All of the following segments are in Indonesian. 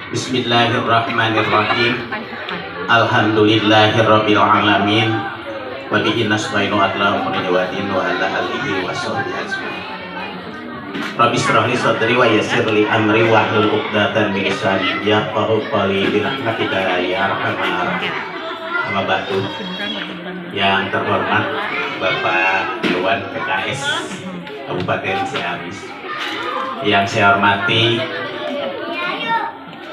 Bismillahirrahmanirrahim. Alhamdulillahirabbil alamin. Wa bihi nasta'inu ala umuri wadin wa ala alihi wa sahbihi ajmain. Rabbi shrah li sadri wa yassir li amri wa hlul 'uqdatam min lisani yafqahu qawli bi rahmatika ya arhamar rahimin. Amma ba'du. Yang terhormat Bapak Dewan PKS Kabupaten Ciamis, yang saya hormati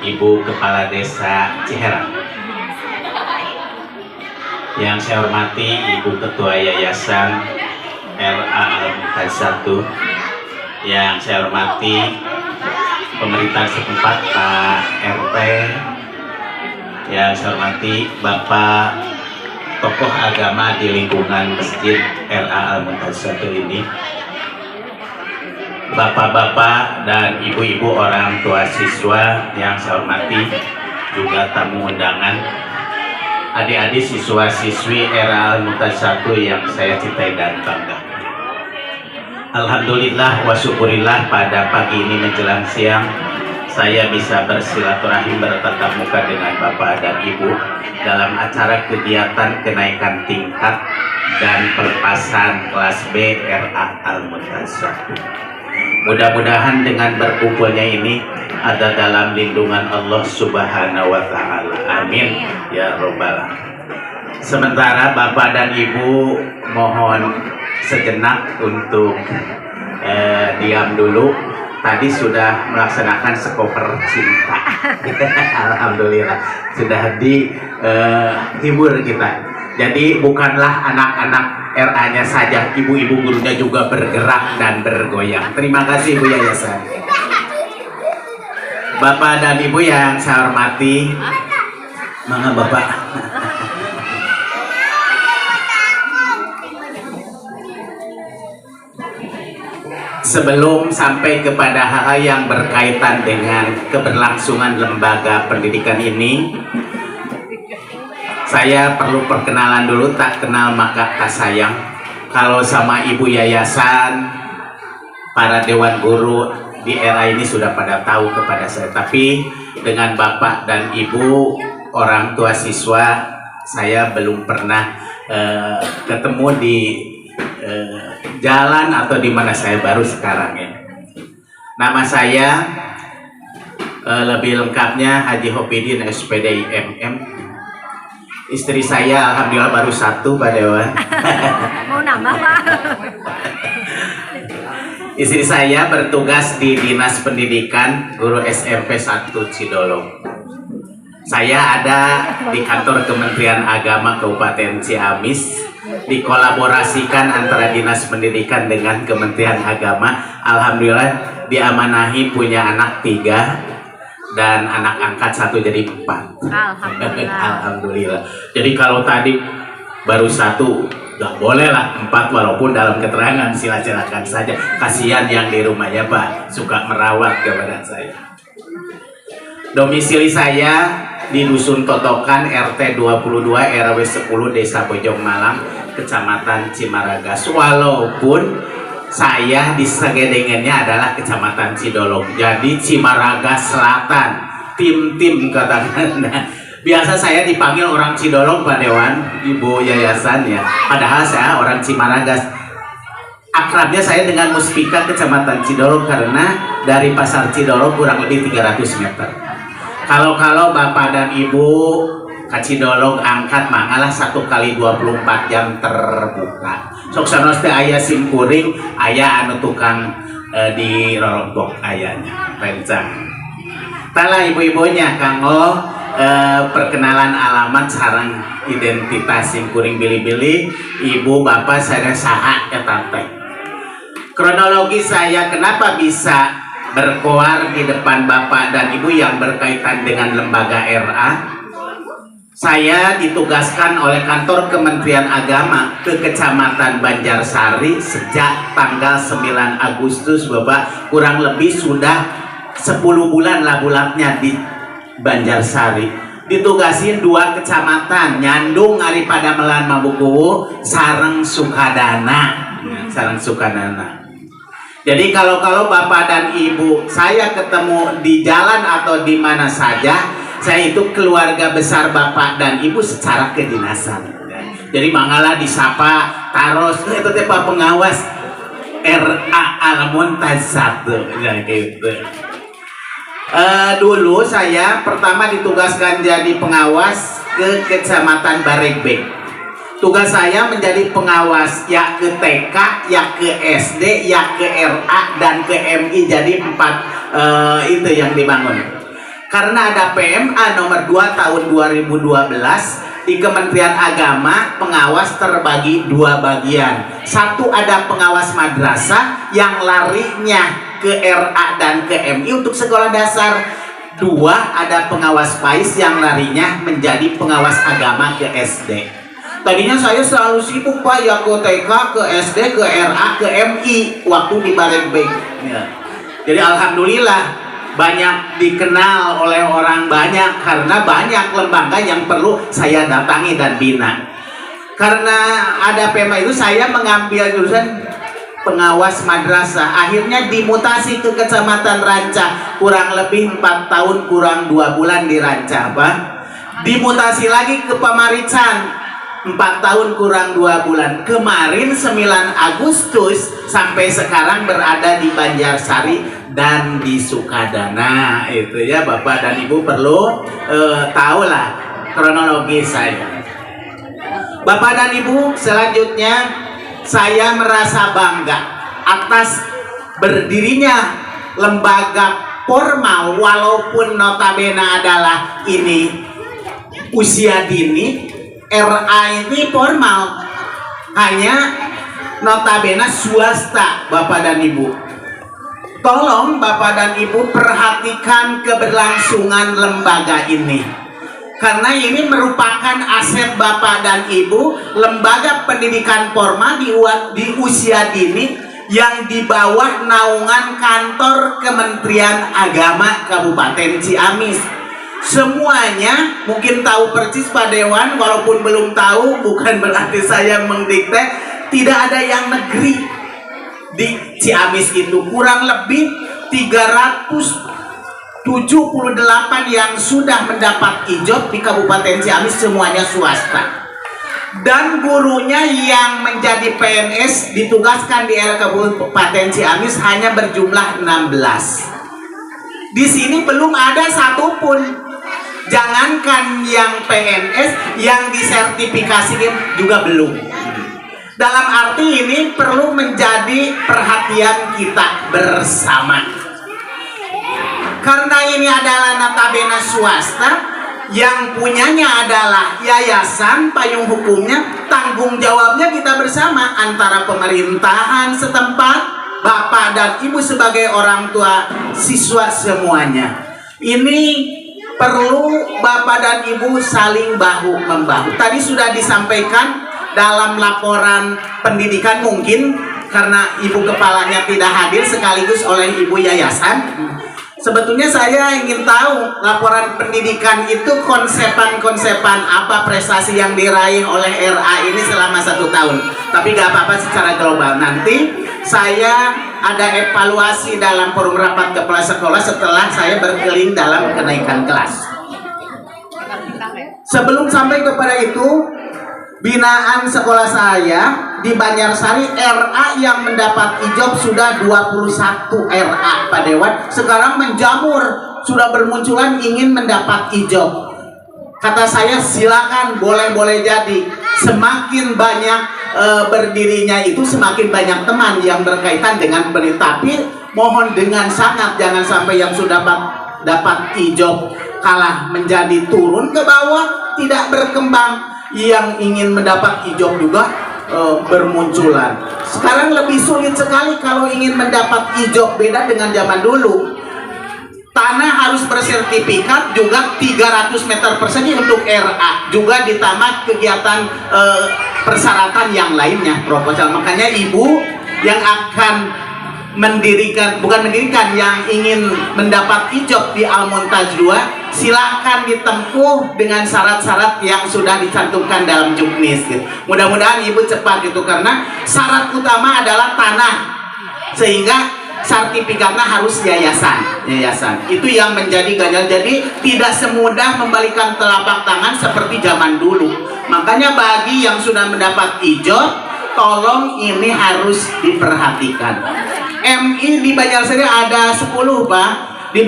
Ibu Kepala Desa Ciherang, yang saya hormati Ibu Ketua Yayasan RA Al-Muqaddasah, yang saya hormati pemerintah setempat Pak RT, yang saya hormati Bapak tokoh agama di lingkungan Masjid RA Al-Muqaddasah ini, bapak-bapak dan ibu-ibu orang tua siswa yang saya hormati, juga tamu undangan, adik-adik siswa-siswi RA Al-Muqaddasah yang saya cintai dan bangga. Alhamdulillah wa syukurillah, pada pagi ini menjelang siang saya bisa bersilaturahim bertatap muka dengan bapak dan ibu dalam acara kegiatan kenaikan tingkat dan pelepasan kelas B RA Al-Muqaddasah. Mudah-mudahan dengan berkumpulnya ini ada dalam lindungan Allah Subhanahu wa Ta'ala. Amin ya Rabbal alamin. Sementara Bapak dan Ibu mohon sejenak untuk diam dulu. Tadi sudah melaksanakan sekoper cinta. Alhamdulillah sudah dihibur kita. Jadi bukanlah anak-anak RA-nya saja, ibu-ibu gurunya juga bergerak dan bergoyang. Terima kasih Bu Yayasan. Bapak dan Ibu yang saya hormati, mangga Bapak. Sebelum sampai kepada hal yang berkaitan dengan keberlangsungan lembaga pendidikan ini, saya perlu perkenalan dulu. Tak kenal maka tak sayang. Kalau sama ibu yayasan, para dewan guru di era ini sudah pada tahu kepada saya. Tapi dengan bapak dan ibu orang tua siswa, saya belum pernah ketemu di jalan atau di mana. Saya baru sekarang ya. Nama saya lebih lengkapnya Haji Hopidin SPD MM. Istri saya alhamdulillah baru satu, Pak Dewan. Mau nambah Pak? Istri saya bertugas di Dinas Pendidikan Guru SMP 1 Cidolong. Saya ada di kantor Kementerian Agama Kabupaten Ciamis, dikolaborasikan antara Dinas Pendidikan dengan Kementerian Agama. Alhamdulillah diamanahi punya anak 3 dan anak angkat 1 jadi 4. Alhamdulillah. Alhamdulillah. Jadi kalau tadi baru 1, nggak boleh lah 4, walaupun dalam keterangan silakan saja. Kasihan yang di rumahnya Pak, suka merawat kepada saya. Domisili saya di Dusun Totokan RT 22 RW 10 Desa Bojong Malang, Kecamatan Cimaragas. Walaupun saya di segedengannya adalah Kecamatan Cidolong, jadi Cimaragas Selatan, tim katakan. Biasa saya dipanggil orang Cidolong, Pak Dewan, Ibu Yayasan ya. Padahal saya orang Cimaragas. Akrabnya saya dengan Muspika Kecamatan Cidolong karena dari Pasar Cidolong kurang lebih 300 meter. Kalau Bapak dan Ibu ke Cidolong angkat mangalah 1 kali 24 jam terbuka. Sok sanos teh aya sim kuring, aya anu tukang di rorogbok ayanya rencang. Tala ibu-ibunya kanggo perkenalan alamat sareng identitas sim kuring bili-bili, ibu bapak saya saha eta teh. Kronologi saya kenapa bisa berkoar di depan bapak dan ibu yang berkaitan dengan lembaga RA. Saya ditugaskan oleh kantor Kementerian Agama ke Kecamatan Banjarsari sejak tanggal 9 Agustus Bapak. Kurang lebih sudah 10 bulan lah bulatnya di Banjarsari. Ditugasin 2 kecamatan, Nyandung Ari Padamelan Mabukuwu, Sareng Sukadana. Sareng Sukadana. Jadi kalau Bapak dan Ibu saya ketemu di jalan atau di mana saja, saya itu keluarga besar Bapak dan Ibu secara kedinasan. Jadi mangala disapa taros itu teh Pak pengawas RA Al-Muntaz 1 ya gitu. Dulu saya pertama ditugaskan jadi pengawas ke Kecamatan Baregbek. Tugas saya menjadi pengawas ya ke TK, ya ke SD, ya ke RA dan ke MI. Jadi 4 itu yang dibangun. Karena ada PMA nomor 2 tahun 2012 di Kementerian Agama, pengawas terbagi 2 bagian. Satu ada pengawas madrasah yang larinya ke RA dan ke MI untuk sekolah dasar. 2 ada pengawas PAIS yang larinya menjadi pengawas agama ke SD. Tadinya saya selalu sibuk Pak ya ke TK, ke SD, ke RA, ke MI waktu di Baregbek. Ya. Jadi alhamdulillah banyak dikenal oleh orang banyak karena banyak lembaga yang perlu saya datangi dan bina. Karena ada PMA itu saya mengambil jurusan pengawas madrasah. Akhirnya dimutasi ke Kecamatan Ranca, kurang lebih 4 tahun kurang 2 bulan di Ranca Pak. Dimutasi lagi ke Pamarican 4 tahun kurang 2 bulan. Kemarin 9 Agustus sampai sekarang berada di Banjarsari dan di Sukadana. Itu ya Bapak dan Ibu perlu tahu lah kronologi saya. Bapak dan Ibu, selanjutnya saya merasa bangga atas berdirinya lembaga formal walaupun notabene adalah ini usia dini. RA ini formal, hanya notabene swasta Bapak dan Ibu. Tolong Bapak dan Ibu perhatikan keberlangsungan lembaga ini, karena ini merupakan aset Bapak dan Ibu. Lembaga pendidikan formal di usia dini yang di bawah naungan kantor Kementerian Agama Kabupaten Ciamis. Semuanya mungkin tahu persis Pak Dewan, walaupun belum tahu bukan berarti saya mendikte. Tidak ada yang negeri di Ciamis itu. Kurang lebih 378 yang sudah mendapat ijab di Kabupaten Ciamis, semuanya swasta. Dan gurunya yang menjadi PNS ditugaskan di era Kabupaten Ciamis hanya berjumlah 16. Di sini belum ada satupun. Jangankan yang PNS, yang disertifikasikan juga belum. Dalam arti ini perlu menjadi perhatian kita bersama. Karena ini adalah notabene swasta, yang punyanya adalah yayasan, payung hukumnya, tanggung jawabnya kita bersama antara pemerintahan setempat, Bapak dan Ibu sebagai orang tua, siswa semuanya. Ini perlu Bapak dan Ibu saling bahu-membahu. Tadi sudah disampaikan dalam laporan pendidikan, mungkin karena Ibu kepalanya tidak hadir sekaligus oleh Ibu yayasan. Sebetulnya saya ingin tahu laporan pendidikan itu konsepan apa prestasi yang diraih oleh RA ini selama 1 tahun. Tapi gak apa-apa secara global. Nanti saya ada evaluasi dalam forum rapat kepala sekolah setelah saya berkeliling dalam kenaikan kelas. Sebelum sampai kepada itu, binaan sekolah saya di Banjarsari, RA yang mendapat ijab sudah 21 RA Pak Dewan. Sekarang menjamur, sudah bermunculan ingin mendapat ijab. Kata saya silakan, boleh jadi. Semakin banyak berdirinya itu semakin banyak teman yang berkaitan dengan berita. Tapi mohon dengan sangat jangan sampai yang sudah dapat ijab kalah menjadi turun ke bawah, tidak berkembang. Yang ingin mendapat ijab juga bermunculan. Sekarang lebih sulit sekali kalau ingin mendapat ijab, beda dengan zaman dulu. Tanah harus bersertifikat juga 300 meter persegi untuk RA, juga ditambah kegiatan persyaratan yang lainnya proposal. Makanya Ibu yang akan yang ingin mendapat ijab di Al-Muntaz 2, silakan ditempuh dengan syarat-syarat yang sudah dicantumkan dalam juknis. Mudah-mudahan Ibu cepat itu, karena syarat utama adalah tanah sehingga sertifikatnya harus yayasan. Itu yang menjadi ganjal. Jadi tidak semudah membalikan telapak tangan seperti zaman dulu. Makanya bagi yang sudah mendapat ijob, tolong ini harus diperhatikan. MI di Banjarsari ada 10 Pak, di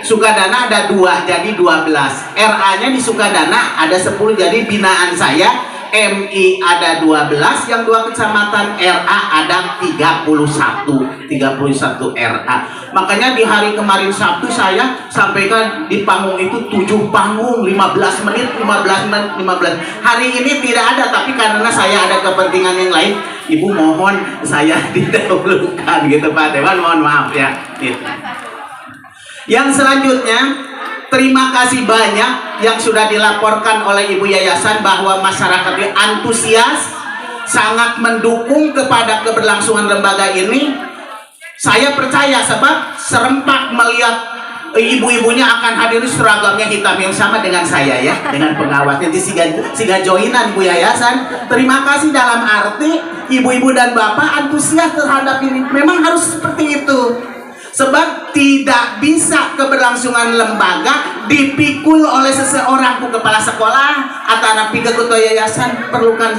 Sukadana ada 2, jadi 12. RA-nya di Sukadana ada 10, jadi binaan saya MI ada 12, yang 2 kecamatan, RA ada 31 RA. Makanya di hari kemarin Sabtu saya sampaikan di panggung itu 7 panggung 15 menit. Hari ini tidak ada, tapi karena saya ada kepentingan yang lain, Ibu mohon saya didahulukan gitu Pak Dewan, mohon maaf ya. Gitu. Yang selanjutnya, terima kasih banyak yang sudah dilaporkan oleh Ibu Yayasan bahwa masyarakat antusias, sangat mendukung kepada keberlangsungan lembaga ini. Saya percaya sebab serempak melihat ibu-ibunya akan hadir seragamnya hitam yang sama dengan saya ya, dengan pengawasnya di siga joinan Bu Yayasan. Terima kasih dalam arti ibu-ibu dan bapak antusias terhadap ini. Memang harus seperti itu. Sebab tidak bisa keberlangsungan lembaga dipikul oleh seseorang, kepala sekolah atau anak piga ketua yayasan. Perlukan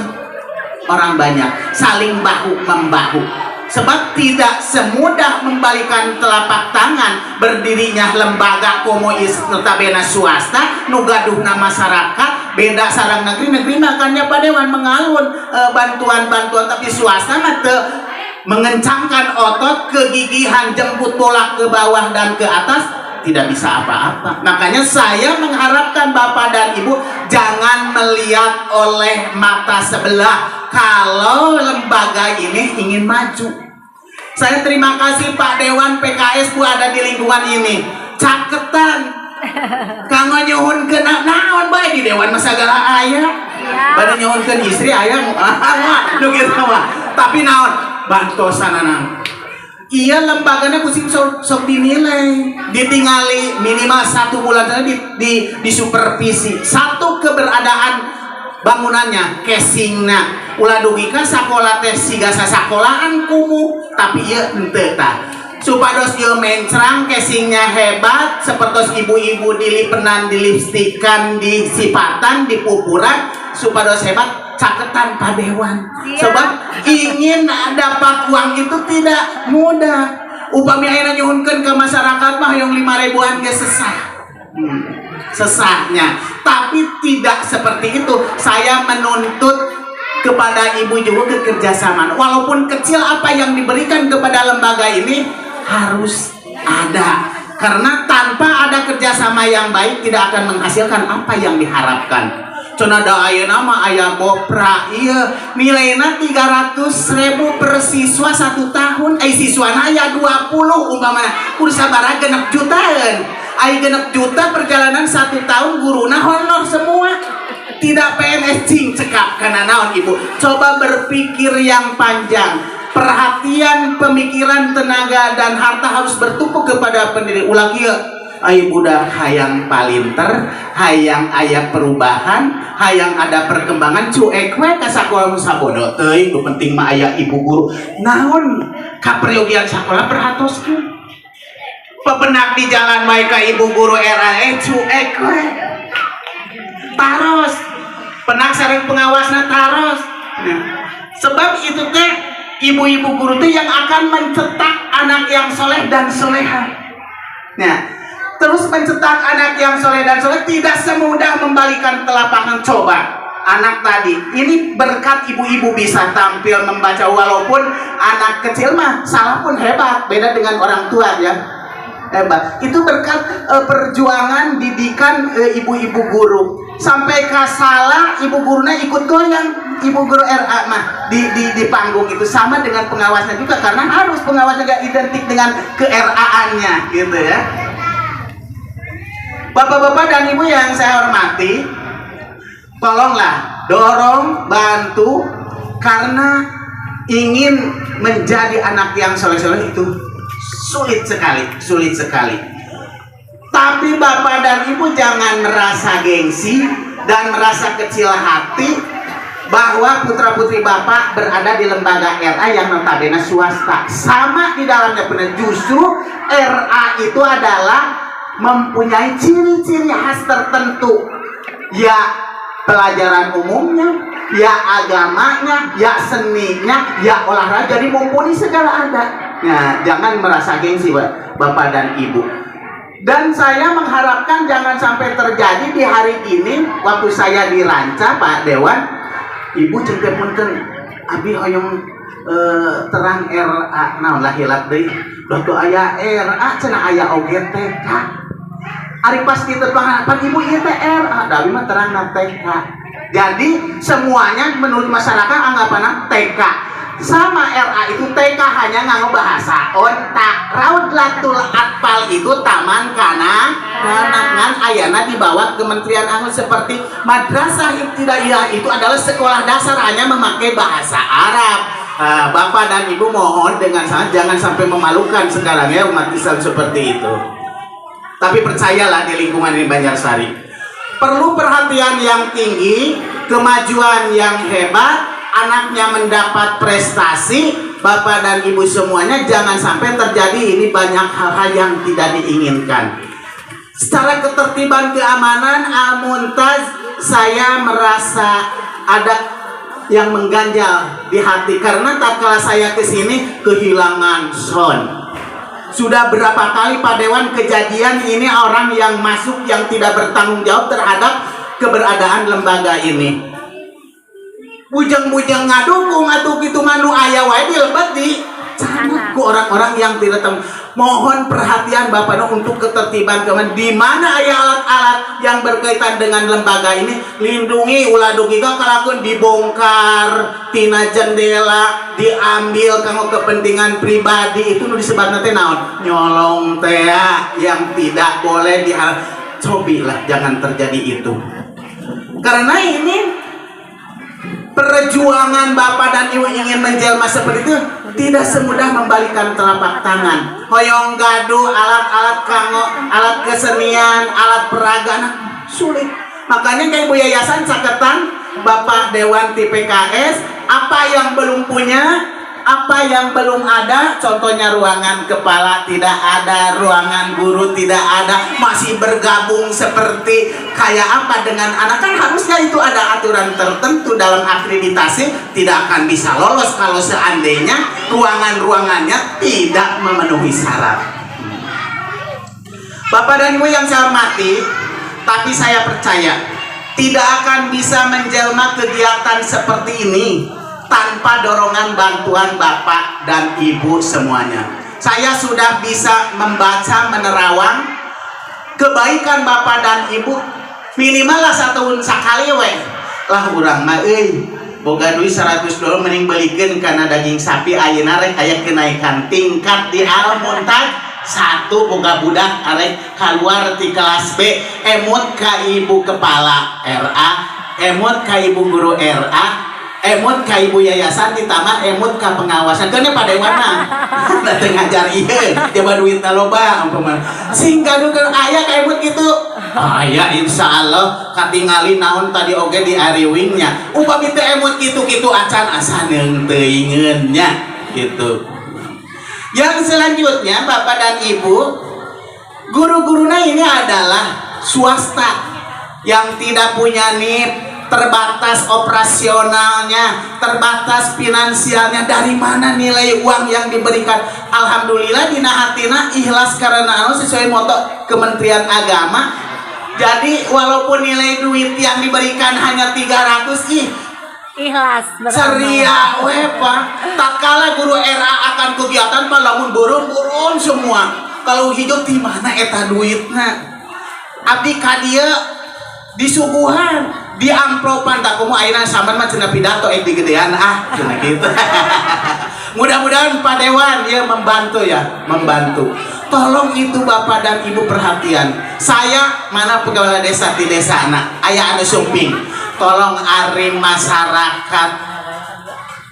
orang banyak, saling bahu-membahu. Sebab tidak semudah membalikan telapak tangan berdirinya lembaga komunis notabene swasta, nugaduhna masyarakat, beda sarang negeri makanya Pak Dewan mengalun bantuan-bantuan, tapi swasta mah mengencangkan otot, kegigihan jemput bola ke bawah dan ke atas, tidak bisa apa-apa. Makanya saya mengharapkan Bapak dan Ibu jangan melihat oleh mata sebelah kalau lembaga ini ingin maju. Saya terima kasih Pak Dewan PKS Bu ada di lingkungan ini. Caketan kanggo nyuhunkeun naon bae di Dewan Masagala aya. Bade nyuhunkeun istri aya nu kitu mah. Tapi naon? Bantosan anak. Iya lembaganya kucing sok dinilai, ditingali minimal 1 bulan saja di supervisi. Satu keberadaan bangunannya, casingnya. Ulah dugika sakola teh siga sasekolahan kumuh, tapi ieu henteu tah. Supados ieu mencrang, casingnya hebat, sepertos ibu-ibu dilipenan, dilipstikan, disipatan, dipupuran, supados hebat. Caketan Pak Dewan, sebab ingin dapat uang itu tidak mudah. Upami ayeuna nyuhunkeun ke masyarakat mah yang 5.000-an ge sesahnya, tapi tidak seperti itu. Saya menuntut kepada ibu juga kekerjasaan, walaupun kecil apa yang diberikan kepada lembaga ini harus ada, karena tanpa ada kerjasama yang baik tidak akan menghasilkan apa yang diharapkan. Conada ayeuna mah aya Kopra ieu nilainya 300.000 per siswa 1 tahun. Siswana aya 20 umpamana kudu sabaraha 6 jutaan. Ai 6 juta perjalanan 1 tahun guruna honor semua. Tidak PNS cing cekap kana naon Ibu. Coba berpikir yang panjang. Perhatian, pemikiran, tenaga dan harta harus bertumpuk kepada pendidik. Ulah kieu. Ayo budak hayang palinter, hayang aya perubahan, hayang ada perkembangan, cuek we ka sakola sabodo teuing, nu penting mah aya ibu guru. Naon kaperyogian sakola perhatoskeun. Pebenak di jalan wae ka ibu guru RAE cuek we. Taros. Penak sareng pengawasna taros. Nah, sebab itu teh ibu-ibu guru teh yang akan mencetak anak yang soleh dan soleha. Nah, terus mencetak anak yang soleh dan soleh tidak semudah membalikan telapak tangan. Coba anak tadi ini berkat ibu-ibu bisa tampil membaca, walaupun anak kecil mah salah pun hebat, beda dengan orang tua ya, hebat. Itu berkat perjuangan didikan ibu-ibu guru. Sampai kasalah ibu gurunya ikut goyang, ibu guru RA mah di panggung itu sama dengan pengawasnya juga, karena harus pengawasnya gak identik dengan ke RA-annya gitu ya. Bapak-bapak dan ibu yang saya hormati, tolonglah dorong, bantu, karena ingin menjadi anak yang soleh-soleh itu sulit sekali. Tapi bapak dan ibu jangan merasa gengsi dan merasa kecil hati. bahwa putra-putri Bapak berada di lembaga RA yang notabene swasta. Sama di dalamnya benar, justru RA itu adalah mempunyai ciri-ciri khas tertentu. Ya pelajaran umumnya, ya agamanya, ya seninya, ya olahraga, jadi mumpuni segala ada. Nah, jangan merasa gengsi Bapak dan Ibu. Dan saya mengharapkan jangan sampai terjadi di hari ini waktu saya diranca Pak Dewan. Ibu cengkep punten abi hoyong terang RA naon lah hilap deui. Dodo aya RA cenah aya oge TK. Ari pas kitu pan ibu ieu teh RA, da abi mah terang na TK. Jadi semuanya menurut masyarakat anggapanna TK. Sama RA itu TK hanya nganggo bahasa ontak. Raudlatul Atfal itu taman kanak-kanak ayana di bawah Kementerian Agama, seperti Madrasah Ibtidaiyah itu adalah sekolah dasar hanya memakai bahasa Arab. Bapak dan Ibu mohon dengan sangat jangan sampai memalukan sekarang ya umat Islam seperti itu. Tapi percayalah di lingkungan ini Banjarsari perlu perhatian yang tinggi, kemajuan yang hebat. Anaknya mendapat prestasi, Bapak dan Ibu semuanya jangan sampai terjadi ini banyak hal-hal yang tidak diinginkan. Secara ketertiban keamanan Al-Muntaz, saya merasa ada yang mengganjal di hati karena tatkala saya kesini kehilangan sound. Sudah berapa kali Pak Dewan kejadian ini orang yang masuk yang tidak bertanggung jawab terhadap keberadaan lembaga ini. Bujang-bujang ngadukung atau gitu manu aya wae dilebet di sana ku orang-orang yang tidak tahu. Mohon perhatian Bapak untuk ketertiban keamanan. Di mana aya alat-alat yang berkaitan dengan lembaga ini, lindungi ulah dugi kalakeun dibongkar tina jendela, diambil kanggo kepentingan pribadi, itu nu disebutna teh naon? Nyolong teh yang tidak boleh diharap. Cobilah jangan terjadi itu. Karena ini perjuangan Bapak dan Ibu ingin menjelma seperti itu tidak semudah membalikan telapak tangan. Hoyong gaduh alat-alat kanggo, alat kesenian, alat peraga, sulit. Makanya kayak Ibu Yayasan caketan Bapak Dewan TPKS, apa yang belum punya, apa yang belum ada, contohnya ruangan kepala tidak ada, ruangan guru tidak ada, masih bergabung seperti kayak apa dengan anak, kan harusnya itu ada aturan tertentu dalam akreditasi, tidak akan bisa lolos kalau seandainya ruangan-ruangannya tidak memenuhi syarat. Bapak dan Ibu yang saya hormati, tapi saya percaya tidak akan bisa menjelma kegiatan seperti ini tanpa dorongan bantuan Bapak dan Ibu semuanya. Saya sudah bisa membaca, menerawang kebaikan Bapak dan Ibu minimal lah setahun sekali weh. Lah urang mah euy boga duit $100 mending belikeun kana daging sapi ayeuna rek aya kenaikan tingkat di Al-Muntaz. Satu boga budak arek keluar di kelas B, emut ka ibu kepala RA, emut ka ibu guru RA, emut ka ibu yayasan, ditambah emut ka pengawasan. Kene pada warna dateng ngajar ieu coba duitna loba umpama sing gaduh ke aya ka emut kitu aya insyaallah katingali naon tadi oge di ariwingnya upami teh emut kitu-kitu acan asa neuteungeun nya gitu. Yang selanjutnya Bapak dan Ibu, guru-guruna ini adalah swasta yang tidak punya NIP, terbatas operasionalnya, terbatas finansialnya. Dari mana nilai uang yang diberikan? Alhamdulillah dina hatina ikhlas karena sesuai moto Kementerian Agama. Jadi walaupun nilai duit yang diberikan hanya 300 ikhlas ceria we Pak. Tak kala guru RA akan kegiatan Pak lamun burun semua. Kalau hijau di mana eta duitna? Abdi ka dieu disuguhan di amplopan tak kumaha ayeuna sampean mah cenah pidato digedean cenah gitu. Mudah-mudahan Pak Dewan ya membantu ya, membantu. Tolong itu Bapak dan Ibu perhatian. Saya mana pegawai desa di desa anak aya anu sumping. Tolong ari masyarakat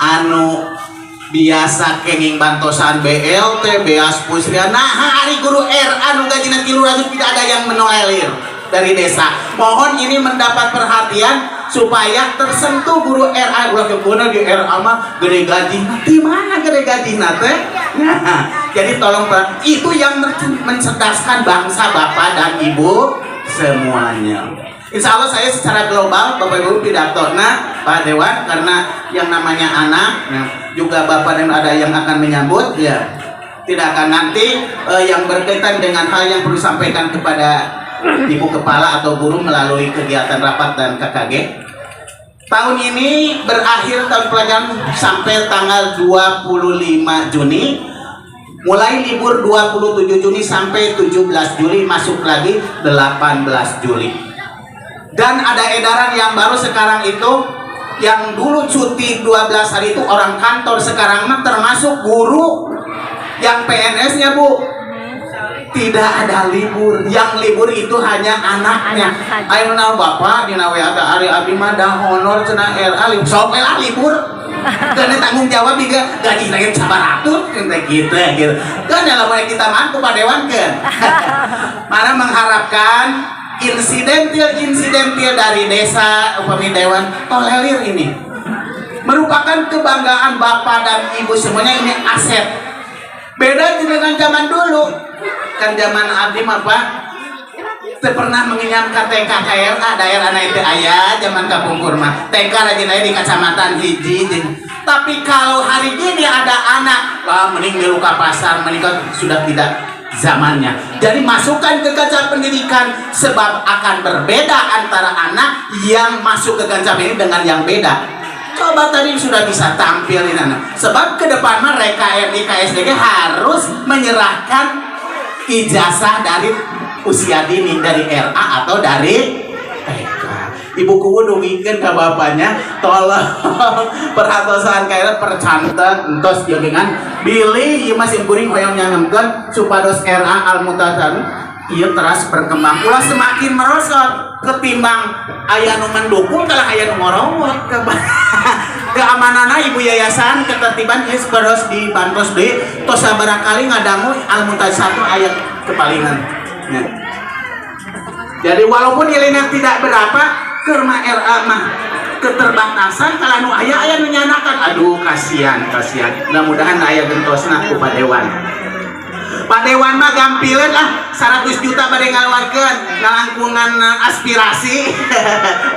anu biasa kenging bantosan BLT, beas pusrian, nah ari guru RA nu gajina 300 tidak ada yang menolelir dari desa. Mohon ini mendapat perhatian. supaya tersentuh guru RA. Ulah kebeuna di RA mah gede gaji. Di mana gede gaji teh? Jadi tolong Pak, itu yang mencerdaskan bangsa Bapak dan Ibu semuanya. Insya Allah saya secara global Bapak Ibu pidatona Pak Dewan, karena yang namanya anak juga Bapak dan ada yang akan menyambut ya, tidak akan nanti yang berkaitan dengan hal yang perlu disampaikan kepada Ibu Kepala atau guru melalui kegiatan rapat dan KKG. Tahun ini berakhir tahun pelajaran sampai tanggal 25 Juni. Mulai libur 27 Juni sampai 17 Juli, masuk lagi 18 Juli. Dan ada edaran yang baru sekarang itu, yang dulu cuti 12 hari itu orang kantor, sekarang mah termasuk guru yang PNS-nya Bu. Tidak ada libur, yang libur itu hanya anaknya. Ayo naon Bapak dina WA ari abdi mah da honor cenah RA sok libur. Dan tanggung jawab juga gaji lagi sabaratus gitu. Kan dalam kita mampu Pak Dewan kan. Mana mengharapkan insidentil dari desa upami Dewan tolerir ini merupakan kebanggaan Bapak dan Ibu semuanya, ini aset. Beda dengan zaman dulu. Kan zaman abdi mah Pak pernah mengenyam ke TK KRA daerah anak itu ayah zaman kapungkur mah TK rajin aja di kecamatan hiji. Tapi kalau hari ini ada anak mending di luka pasar, menikah sudah tidak zamannya. Jadi masukkan ke kancah pendidikan, sebab akan berbeda antara anak yang masuk ke kancah ini dengan yang beda. Coba tadi sudah bisa tampil di sana. Sebab ke depan mereka RI KSDG harus menyerahkan ijazah dari usia dini, dari RA atau dari TK. Ibu kuku dugikeun ka bapaknya, tolong perhatosan kayak percanten entos jagengan bilih ieu masih kuring hoyong nyangemkeun supados RA almutasan ieu teras berkembang. Ulah semakin merosot ketimbang aya nu mendukung kalah aya nu ngorowot keamanana ibu yayasan ketertiban ieu supados dibantos deui tos sabarangkali ngadangu almutasan aya kepalingan. Nah. Jadi walaupun nilainya tidak berapa, kerma RA mah keterbatasan kalau nu aya nu nyanakan. Aduh kasihan. Mudah-mudahan aya gentosna ku Pak Dewan. Pak Dewan mah gampileun 100 juta bade ngaluarkeun ngalangkungan aspirasi.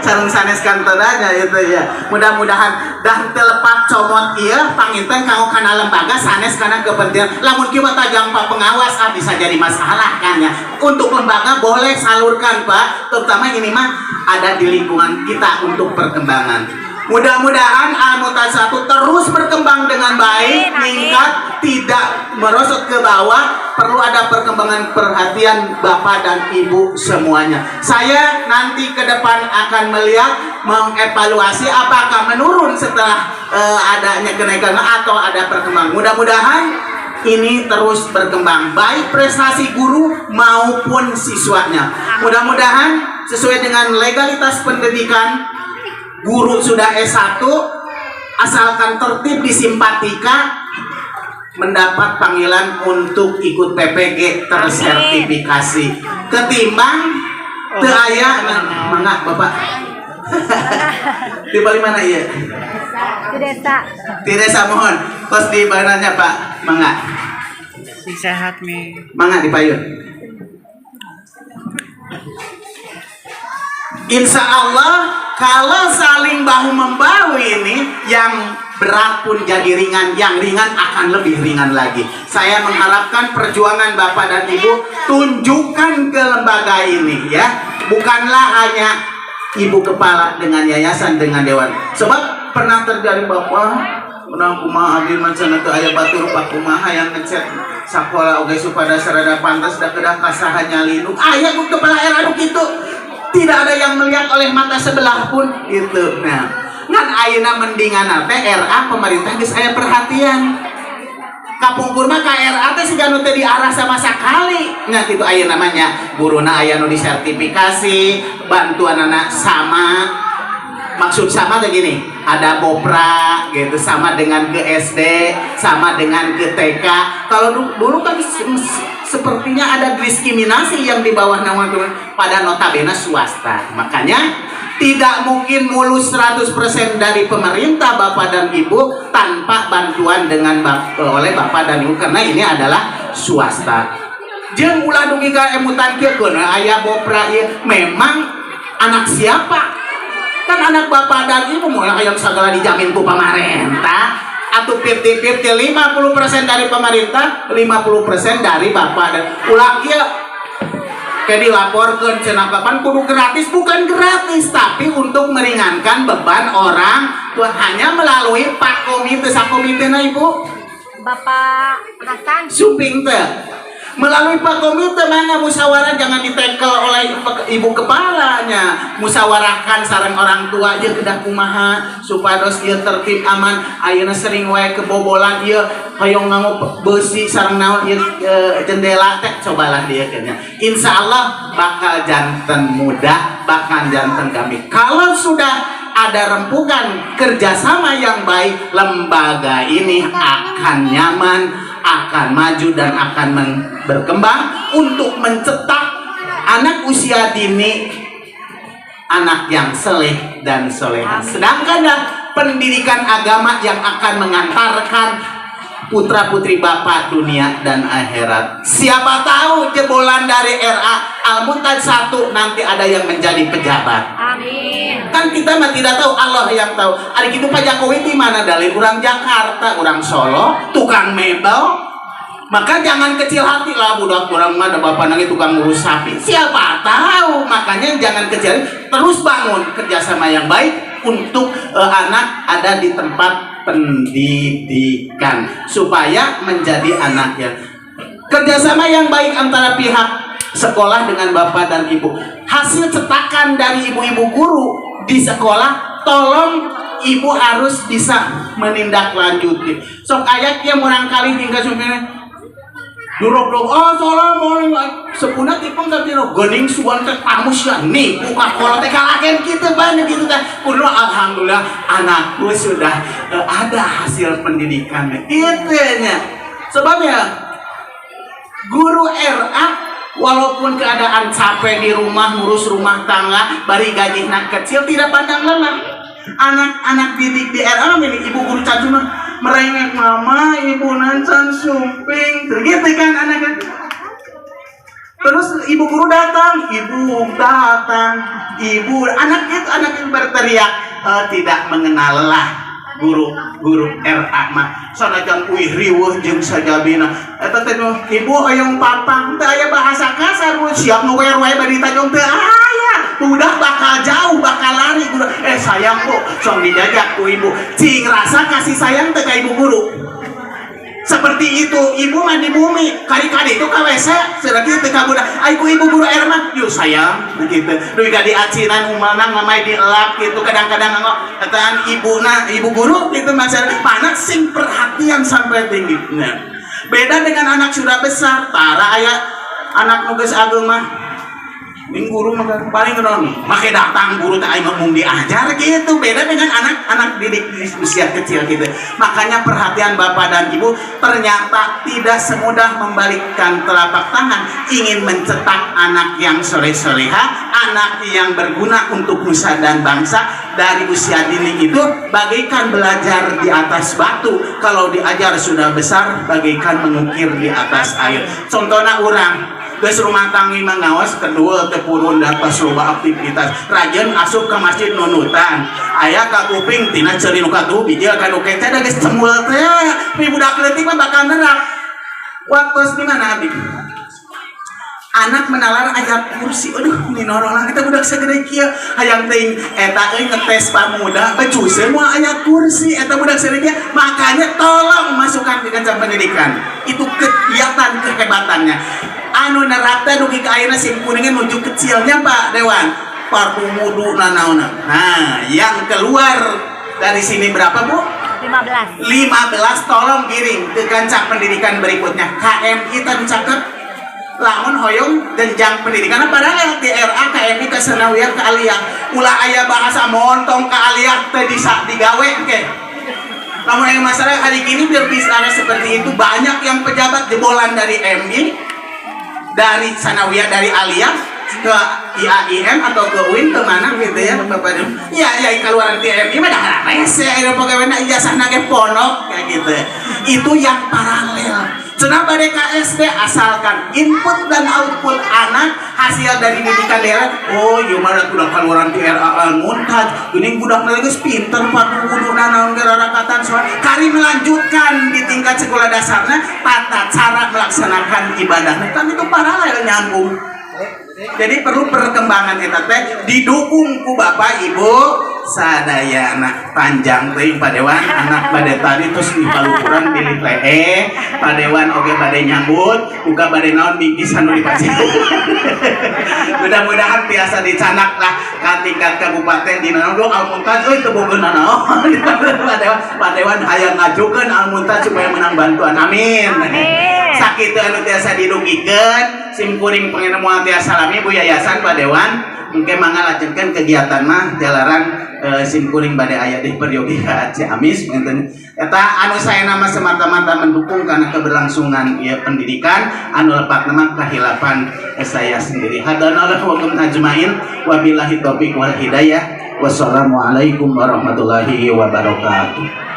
Sareng sanes kantoranya itu ya. Mudah-mudahan dah telepak comot ieu panginten kanggo kana lembaga sanes kana kepentingan. Lamun kieu mah tajang Pak pengawas bisa jadi masalah kan ya. Untuk lembaga boleh salurkan Pak, terutama ini mah ada di lingkungan kita untuk perkembangan. Mudah-mudahan Almutas 1 terus berkembang dengan baik, meningkat, tidak merosot ke bawah. Perlu ada perkembangan perhatian Bapak dan Ibu semuanya. Saya nanti ke depan akan melihat, mengevaluasi apakah menurun setelah adanya kenaikan atau ada perkembangan. Mudah-mudahan ini terus berkembang, baik prestasi guru maupun siswanya. Mudah-mudahan sesuai dengan legalitas pendidikan, guru sudah S1 asalkan tertib di Simpatika mendapat panggilan untuk ikut PPG tersertifikasi ketimbang teu aya mangga Bapak. Di bali mana ieu? Di desa mohon. Tos di bananya Pak, mangga. Sehat nih. Mangga dipayun. Insya Allah kalau saling bahu membahu ini, yang berat pun jadi ringan, yang ringan akan lebih ringan lagi. Saya mengharapkan perjuangan Bapak dan Ibu tunjukkan ke lembaga ini ya, bukanlah hanya Ibu Kepala dengan yayasan dengan dewan. Sebab pernah terjadi Bapak menang kumaha abdi mancana teu aya batur Pak kumaha yang ngecek sakola oge supada sarada pantas da kedah kasaha nyalindung aya ku kepala RA anu kitu. Tidak ada yang melihat oleh mata sebelah pun gitu. Nah, ngan ayeuna mendingan teh RA pemerintah geus aya perhatian. Kapungkur mah ka RA teh siga nu teu diarah sama sakali. Nya kitu aya namanya guruna aya nu disertifikasi, bantuanana sama. Maksud sama tuh gini, ada Bopra gitu, sama dengan ke SD, sama dengan ke TK. Kalau dulu kan sepertinya ada diskriminasi yang di bawah nama pada notabene swasta. Makanya Tidak mungkin mulus 100% dari pemerintah Bapak dan Ibu tanpa bantuan oleh Bapak dan Ibu, karena ini adalah swasta. Jeung ulah dugi ka emutan kieu aya bopra ieu memang anak siapa? Kan anak Bapak dan Ibu moal aya sagala dijamin ku pamarentah atau 50-50 50% dari pemerintah, 50% dari Bapak dan ulah kieu kayak dilaporkan cenah kapan kudu gratis, bukan gratis tapi untuk meringankan beban orang tuh hanya melalui Pak Komite. Sakomite na Ibu Bapak Hasan. Suping teh melalui Pak Komite mana musyawarah, jangan ditekel oleh ibu kepalanya, musyawarahkan sareng orang tua ieu kedah kumaha supados ieu tertib aman. Ayeuna sering wae kebobolan ieu hoyong nganggo besi sareng naon ieu jendela teh, cobalah dia kayaknya. Insya Allah bakal janten mudah, bakal janten kami. Kalau sudah ada rempukan kerjasama yang baik, lembaga ini akan nyaman, akan maju dan akan berkembang untuk mencetak anak usia dini, anak yang soleh dan soleha. Sedangkan pendidikan agama yang akan mengantarkan putra putri Bapak dunia dan akhirat. Siapa tahu jebolan dari RA Al-Muntad 1 nanti ada yang menjadi pejabat. Amin. Kan kita mah tidak tahu, Allah yang tahu. Ada gitu Pak Jokowi di mana dalih orang Jakarta, orang Solo, tukang mebel. Maka jangan kecil hati lah, budak orang mah ada bapak nangis tukang ngurus sapi. Siapa tahu, makanya jangan kecil hati, terus bangun kerjasama yang baik untuk anak ada di tempat pendidikan supaya menjadi anak yang kerjasama yang baik antara pihak sekolah dengan bapak dan ibu. Hasil cetakan dari ibu-ibu guru di sekolah, tolong ibu harus bisa menindaklanjuti. Sok ayak yang orang kali tinggal sumpahnya duruk-duruk, oh assalamualaikum sepuna tipeng tapi no gening suan teh tamus ya nih buka kolot teh kalaken kita banyak gitu kan. Kudu alhamdulillah anakku sudah ada hasil pendidikannya itunya. Sebabnya guru RA walaupun keadaan capek di rumah ngurus rumah tangga bari gaji nak kecil tidak pandang lelah. Anak-anak didik di RA milik ibu guru cacuna merengek mama ibu nancan sumping gitu kan anak. Terus ibu guru datang, ibu anak itu berteriak tidak mengenal lelah. Guru RA mah sanajan kuih riweuh jeung sajabina eta teh ibu hoyong papang teh aya bahasa kasar siap nu wer wae bari ditajong teh aya budak bakal jauh bakal lari budak sayang kok sok dijajak ku ibu cing rasa kasih sayang teh ka ibu guru seperti itu. Ibu mah di bumi kali-kali itu ka WC seperti itu ka budak ai ku ibu guru erma yuk sayang begitu duit ka diacinan umalna ngamai dielak gitu kadang-kadang kataan ibu guru itu masalah mana sing perhatian sampai tinggi. Nah, beda dengan anak sudah besar tara aya anak nu geus ageung mah Ming guru mah paling kenon, make datang guru teh aing ngomong diajar gitu. Beda dengan anak-anak didik di usia kecil gitu. Makanya perhatian Bapak dan Ibu ternyata tidak semudah membalikkan telapak tangan ingin mencetak anak yang soleh-soleha, anak yang berguna untuk nusa dan bangsa. Dari usia dini itu bagaikan belajar di atas batu, kalau diajar sudah besar bagaikan mengukir di atas air. Contohnya orang geus rumah tangga ngawas kedua tepurun datas loba aktivitas rajin asup ke masjid nunutan aya ka kuping tina ceuri nu katuh bijil ka nu kece da geus cemul teh pi budak leutik mah bakal nerap waktu di mana abdi anak menalar ayat kursi. Aduh ini norong kita budak segede kieu hayang teuing eta euy ngetes pamuda becuseun moal ayat kursi eta budak segede kieu. Makanya tolong masukkan ke kancah pendidikan itu kegiatan kehebatannya anu nerapta dugi ka ayeuna sim kuningan menuju kecilnya Pak Dewan partu wudu nanaona. Nah yang keluar dari sini berapa Bu? 15 tolong kirim ke kancah pendidikan berikutnya. KMI tadi caket lamun hoyong jenjang pendidikan padahal di RA KMI ke Senawiyah ke Aliyah ulah aya bahasa montong ke Aliyah teh bisa digawe ke. Namun yang masalah hari ini biar bisa seperti itu banyak yang pejabat jebolan dari MI dari Sanawiyah dari Aliyah ke IAIN atau ke UIN kemana gitu ya Bapak Ibu. Ya keluaran TMI mah dah rese aya pegawena ijazahna ge pondok kayak gitu. Itu yang paralel. Cenah bade KSD asalkan input dan output anak hasil dari didikan daerah. Oh, ieu mah udah keluaran ti RA Muntad. Geuning budakna geus pinter padu kuduna naon ge rarakatan soal kari melanjutkan di tingkat sekolah dasarnya tata cara melaksanakan ibadahnya kan itu paralel nyambung. Jadi perlu perkembangan eta teh didukung ku Bapak Ibu sadayana panjang teuing padewan anak bade tadi terus dipalukuran pilih lee padewan oge bade nyambut buka bade naon bingkisan nu dipasih. Mudah-mudahan biasa dicanak lah ka tingkat kabupaten di naon Al-Muntad euy teu bogeuna naon. Padewan hayang ngajukeun Al-Muntad supaya menang bantuan. Amin. Sakitu anu tiasa dirugikeun sim kuring pengen moal tiasa salami Bu Yayasan padewan mungkin mangalajenkeun kegiatan mah jalaran sim kuring bade aya di peryogi ka Ciamis ngenten eta anu saya nama semata-mata mendukung karena keberlangsungan ieu pendidikan anu lepat nama kahilapan saya sendiri. Hadanallahu wa kum ajmain wabillahi taufiq wal hidayah. Wassalamualaikum warahmatullahi wabarakatuh.